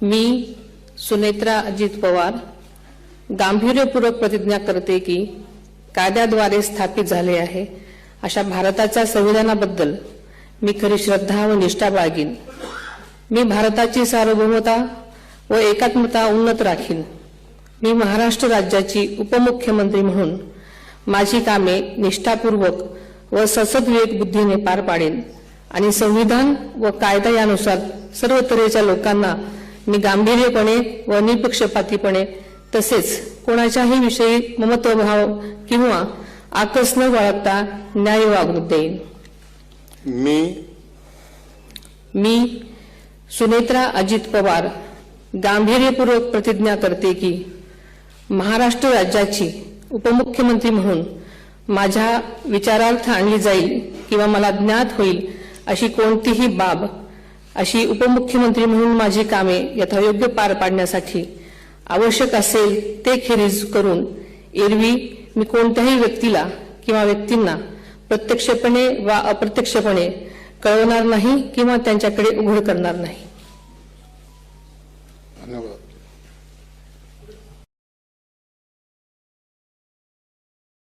मी सुनेत्रा अजित पवार गांभीर्यपूर्वक प्रतिज्ञा करते की कायद्याद्वारे स्थापित झाले आहे अशा भारताच्या संविधानाबद्दल मी खरी श्रद्धा व निष्ठा बाळगीन। मी भारताची सार्वभौमता व एकात्मता उन्नत राखीन। मी महाराष्ट्र राज्याची उपमुख्यमंत्री म्हणून माझी कामे निष्ठापूर्वक व ससद्विवेक बुद्धीने पार पाडेन आणि संविधान व कायदा यानुसार सर्व तऱ्हेच्या लोकांना मी गांभीर्यपणे व निपक्षपातीपणे तसेच कोणाच्याही विषयी ममत्वभाव किंवा आकस न बाळगता न्याय वागणूक देईन। मी सुनेत्रा अजित पवार गांभीर्यपूर्वक प्रतिज्ञा करते की महाराष्ट्र राज्याची उपमुख्यमंत्री म्हणून माझ्या विचारार्थ आणली जाईल किंवा मला ज्ञात होईल अशी कोणतीही बाब अशी उपमुख्यमंत्री म्हणून माझी कामे यथायोग्य पार पाडण्यासाठी आवश्यक असेल ते खेरीज करून एरवी मी कोणत्याही व्यक्तीला किंवा व्यक्तींना प्रत्यक्षपणे वा अप्रत्यक्षपणे कळवणार नाही किंवा त्यांच्याकडे उघड करणार नाही।